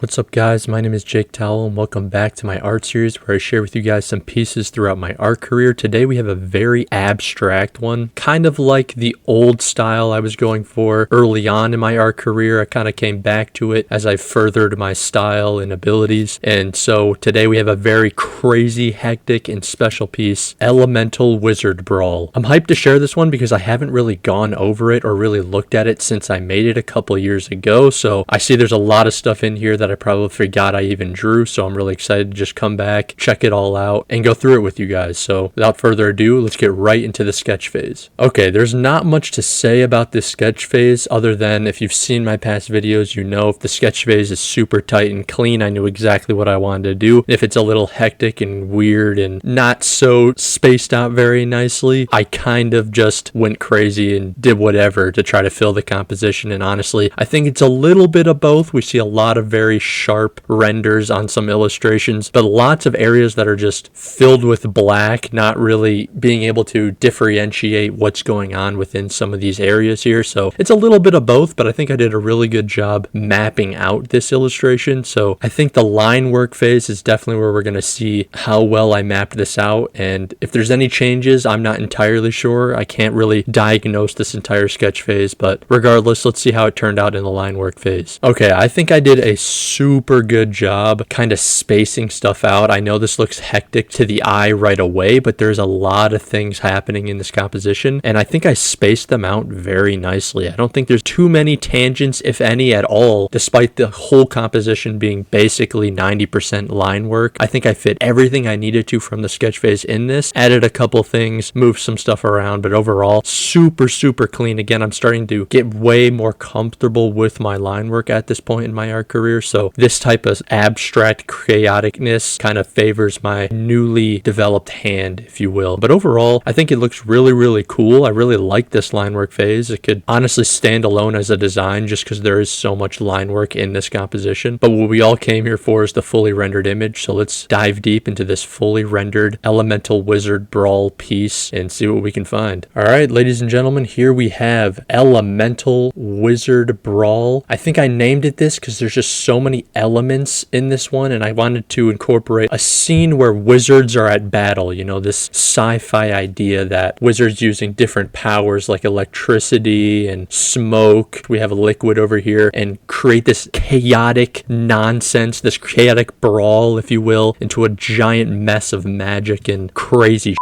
What's up guys, my name is Jake Towell and welcome back to my art series where I share with you guys some pieces throughout my art career. Today we have a very abstract one, kind of like the old style I was going for early on in my art career. I kind of came back to it as I furthered my style and abilities, and so today we have a very crazy, hectic, and special piece, Elemental Wizard Brawl. I'm hyped to share this one because I haven't really gone over it or really looked at it since I made it a couple years ago, so I see there's a lot of stuff in here that I probably forgot I even drew, so I'm really excited to just come back, check it all out, and go through it with you guys. So without further ado, let's get right into the sketch phase. Okay, there's not much to say about this sketch phase other than if you've seen my past videos, you know if the sketch phase is super tight and clean, I knew exactly what I wanted to do. If it's a little hectic and weird and not so spaced out very nicely, I kind of just went crazy and did whatever to try to fill the composition, and honestly, I think it's a little bit of both. We see a lot of very sharp renders on some illustrations, but lots of areas that are just filled with black, not really being able to differentiate what's going on within some of these areas here. So it's a little bit of both, but I think I did a really good job mapping out this illustration. So I think the line work phase is definitely where we're going to see how well I mapped this out, and if there's any changes, I'm not entirely sure. I can't really diagnose this entire sketch phase, but regardless, let's see how it turned out in the line work phase. Okay, I think I did a super good job kind of spacing stuff out. I know this looks hectic to the eye right away, but there's a lot of things happening in this composition, and I think I spaced them out very nicely. I don't think there's too many tangents, if any at all, despite the whole composition being basically 90% line work. I think I fit everything I needed to from the sketch phase in this, added a couple things, moved some stuff around, but overall, super clean. Again, I'm starting to get way more comfortable with my line work at this point in my art career, so this type of abstract chaoticness kind of favors my newly developed hand, if you will. But overall, I think it looks really cool. I really like this line work phase. It could honestly stand alone as a design just because there is so much line work in this composition. But what we all came here for is the fully rendered image, so let's dive deep into this fully rendered Elemental Wizard Brawl piece and see what we can find. Alright, ladies and gentlemen, here we have Elemental Wizard Brawl. I think I named it this because there's just so many elements in this one, and I wanted to incorporate a scene where wizards are at battle. You know, this sci-fi idea that wizards using different powers like electricity and smoke, we have a liquid over here, and create this chaotic nonsense, this chaotic brawl, if you will, into a giant mess of magic and crazy.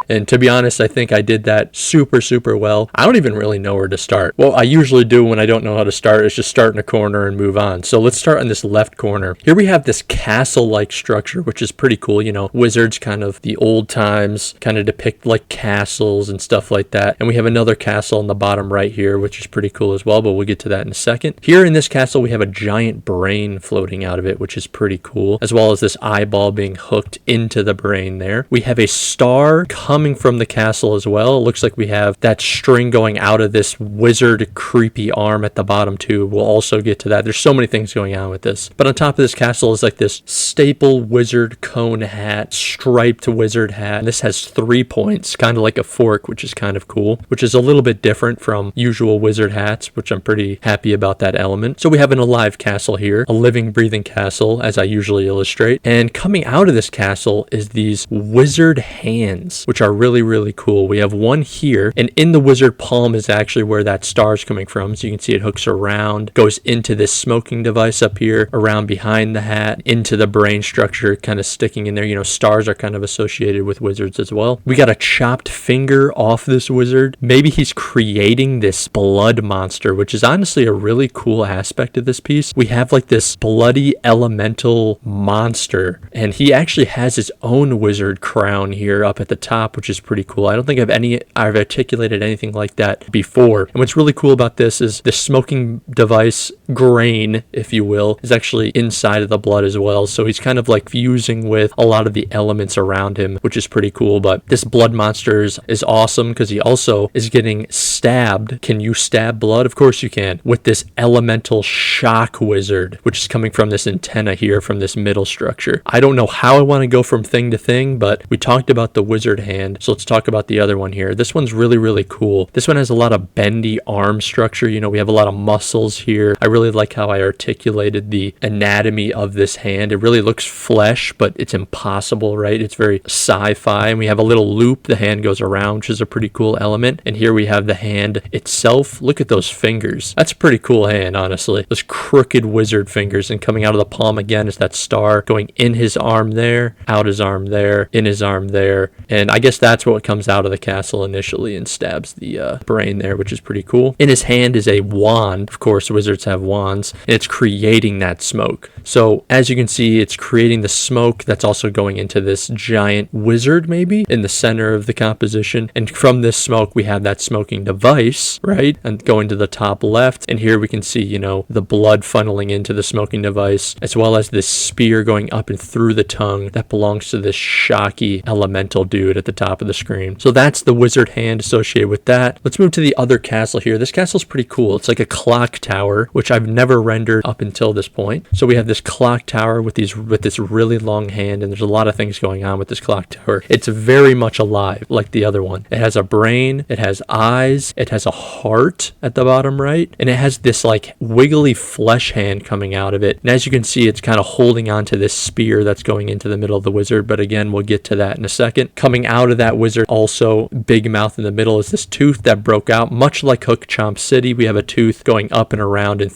And to be honest, I think I did that super well. I don't even really know where to start. Well, I usually do when I don't know how to start, is just start in a corner and move on. So let's start in this left corner. Here we have this castle-like structure, which is pretty cool. You know, wizards kind of the old times kind of depict like castles and stuff like that. And we have another castle on the bottom right here, which is pretty cool as well, but we'll get to that in a second. Here in this castle, we have a giant brain floating out of it, which is pretty cool, as well as this eyeball being hooked into the brain there. We have a star coming from the castle as well. It looks like we have that string going out of this wizard creepy arm at the bottom too. We'll also get to that. There's so many things going on with this. But on top of this castle is like this staple wizard cone hat, striped wizard hat. And this has 3 points, kind of like a fork, which is kind of cool, which is a little bit different from usual wizard hats, which I'm pretty happy about that element. So we have an alive castle here, a living, breathing castle, as I usually illustrate. And coming out of this castle is these wizard hands, which are really cool. We have one here, and in the wizard palm is actually where that star is coming from. So you can see it hooks around, goes into this smoking device up here, around behind the hat, into the brain structure, kind of sticking in there. You know, stars are kind of associated with wizards as well. We got a chopped finger off this wizard. Maybe he's creating this blood monster, which is honestly a really cool aspect of this piece. We have like this bloody elemental monster, and he actually has his own wizard crown here up at the top, which is pretty cool. I don't think I've articulated anything like that before. And what's really cool about this is the smoking device grain, if you will, is actually inside of the blood as well. So he's kind of like fusing with a lot of the elements around him, which is pretty cool. But this blood monster is awesome because he also is getting stabbed. Can you stab blood? Of course you can. With this elemental shock wizard, which is coming from this antenna here from this middle structure. I don't know how I want to go from thing to thing, but we talked about the wizard hand hand. So let's talk about the other one here. This one's really, really cool. This one has a lot of bendy arm structure. You know, we have a lot of muscles here. I really like how I articulated the anatomy of this hand. It really looks flesh, but it's impossible, right? It's very sci-fi. And we have a little loop the hand goes around, which is a pretty cool element. And here we have the hand itself. Look at those fingers. That's a pretty cool hand, honestly. Those crooked wizard fingers, and coming out of the palm again is that star going in his arm there, out his arm there, in his arm there. And I guess that's what comes out of the castle initially and stabs the brain there, which is pretty cool. In his hand is a wand. Of course, wizards have wands, and it's creating that smoke. So as you can see, it's creating the smoke that's also going into this giant wizard, maybe in the center of the composition. And from this smoke, we have that smoking device, right? And going to the top left. And here we can see, you know, the blood funneling into the smoking device, as well as this spear going up and through the tongue that belongs to this shocky elemental dude at the top of the screen. So that's the wizard hand associated with that. Let's move to the other castle here. This castle's pretty cool. It's like a clock tower, which I've never rendered up until this point. So we have this clock tower with this really long hand, and there's a lot of things going on with this clock tower. It's very much alive, like the other one. It has a brain, it has eyes, it has a heart at the bottom right, and it has this like wiggly flesh hand coming out of it. And as you can see, it's kind of holding on to this spear that's going into the middle of the wizard, but again, we'll get to that in a second. Coming out of that wizard, also big mouth in the middle, is this tooth that broke out. Much like Hook Chomp City, we have a tooth going up and around and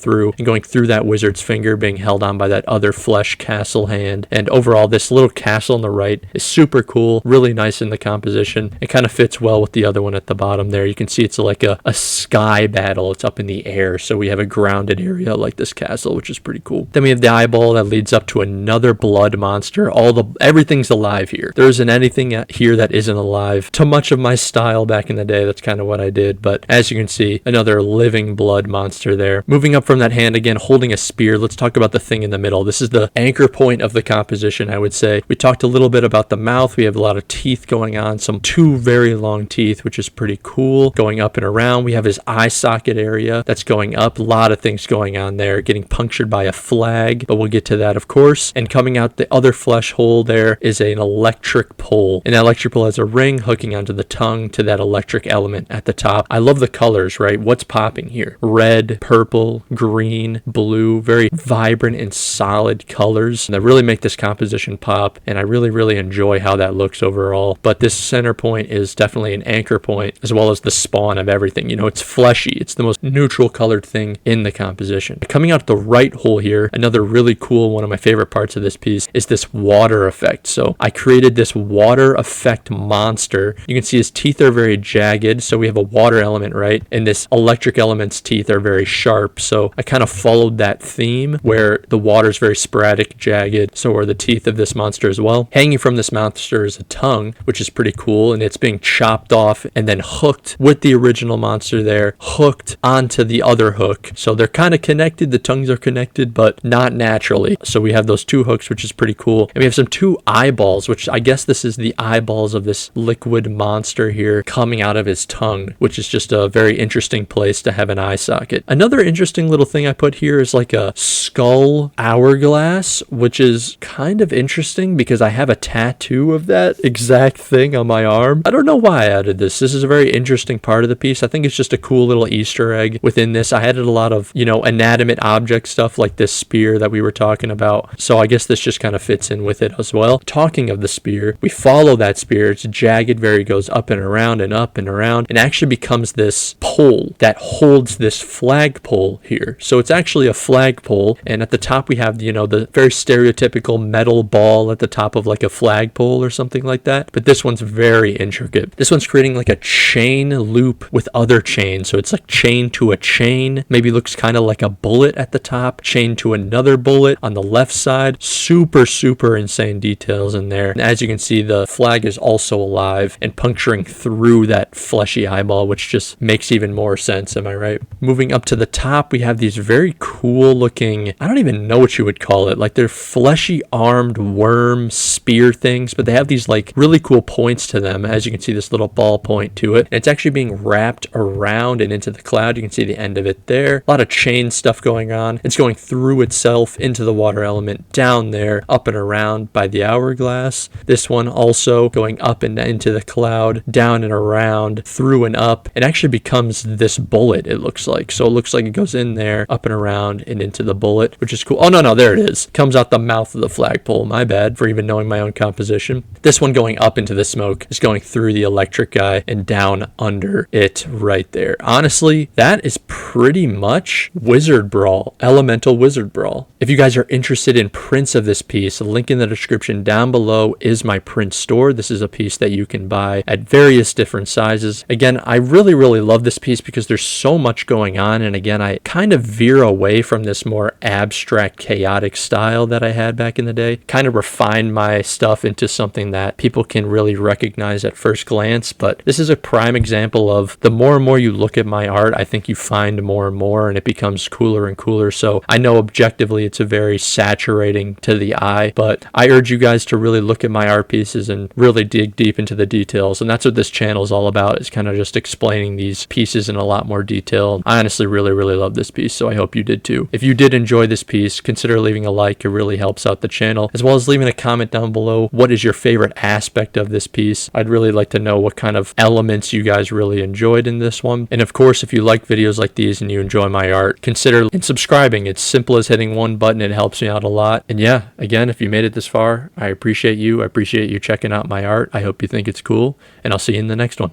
going through that wizard's finger, being held on by that other flesh castle hand. And overall, this little castle on the right is super cool, really nice in the composition. It kind of fits well with the other one at the bottom there. You can see it's like a sky battle. It's up in the air, so we have a grounded area like this castle, which is pretty cool. Then we have the eyeball that leads up to another blood monster. Everything's alive here. There isn't anything here that isn't alive. To much of my style back in the day, that's kind of what I did. But as you can see, another living blood monster there. Moving up from that hand again, holding a spear. Let's talk about the thing in the middle. This is the anchor point of the composition, I would say. We talked a little bit about the mouth. We have a lot of teeth going on, two very long teeth, which is pretty cool. Going up and around, we have his eye socket area that's going up. A lot of things going on there, getting punctured by a flag, but we'll get to that, of course. And coming out the other flesh hole there is an electric pole. And that electric pole has a ring hooking onto the tongue to that electric element at the top. I love the colors, right? What's popping here? Red, purple, green, blue, very vibrant and solid colors that really make this composition pop. And I really, really enjoy how that looks overall. But this center point is definitely an anchor point, as well as the spawn of everything. You know, it's fleshy. It's the most neutral colored thing in the composition. Coming out the right hole here, another really cool, one of my favorite parts of this piece is this water effect. So I created this water effect monster. You can see his teeth are very jagged, so we have a water element, right? And this electric element's teeth are very sharp. So I kind of followed that theme where the water is very sporadic, jagged. So are the teeth of this monster as well. Hanging from this monster is a tongue, which is pretty cool, and it's being chopped off and then hooked with the original monster there, hooked onto the other hook. So they're kind of connected. The tongues are connected, but not naturally. So we have those two hooks, which is pretty cool. And we have some two eyeballs, which I guess this is the eyeballs of this liquid monster here coming out of his tongue, which is just a very interesting place to have an eye socket. Another interesting little thing I put here is like a skull hourglass, which is kind of interesting because I have a tattoo of that exact thing on my arm. I don't know why I added this. This is a very interesting part of the piece. I think it's just a cool little Easter egg within this. I added a lot of, you know, inanimate object stuff like this spear that we were talking about. So I guess this just kind of fits in with it as well. Talking of the spear, we follow that spear. It's jagged, very goes up and around and up and around, and actually becomes this pole that holds this flagpole here. So it's actually a flagpole, and at the top we have, you know, the very stereotypical metal ball at the top of like a flagpole or something like that. But this one's very intricate. This one's creating like a chain loop with other chains. So it's like chain to a chain, maybe looks kind of like a bullet at the top, chain to another bullet on the left side. Super, super insane details in there. And as you can see, the flag is also alive and puncturing through that fleshy eyeball, which just makes even more sense. Am I right? Moving up to the top, we have these very cool looking, I don't even know what you would call it. Like they're fleshy armed worm spear things, but they have these like really cool points to them. As you can see, this little ball point to it. And it's actually being wrapped around and into the cloud. You can see the end of it there. A lot of chain stuff going on. It's going through itself into the water element, down there, up and around by the hourglass. This one also going up and into the cloud, down and around, through and up. It actually becomes this bullet, it looks like. So it looks like it goes in there, up and around, and into the bullet, which is cool. Oh, no, there it is. Comes out the mouth of the flagpole. My bad for even knowing my own composition. This one going up into the smoke is going through the electric guy and down under it right there. Honestly, that is pretty much Wizard Brawl, Elemental Wizard Brawl. If you guys are interested in prints of this piece, the link in the description down below is my print store. This is a piece that you can buy at various different sizes. Again, I really love this piece because there's so much going on, and again, I kind of veer away from this more abstract, chaotic style that I had back in the day. Kind of refine my stuff into something that people can really recognize at first glance, but this is a prime example of the more and more you look at my art, I think you find more and more, and it becomes cooler and cooler. So I know objectively it's a very saturating to the eye, but I urge you guys to really look at my art pieces and really dig deep into the details, and that's what this channel is all about, is kind of just explaining these pieces in a lot more detail. I honestly really love this piece, so I hope you did too. If you did enjoy this piece, consider leaving a like. It really helps out the channel, as well as leaving a comment down below. What is your favorite aspect of this piece? I'd really like to know what kind of elements you guys really enjoyed in this one. And of course, if you like videos like these and you enjoy my art, consider subscribing. It's simple as hitting one button. It helps me out a lot. And yeah, again, if you made it this far, I appreciate you. I appreciate you checking out my art. I hope you think it's cool, and I'll see you in the next one.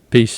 Peace.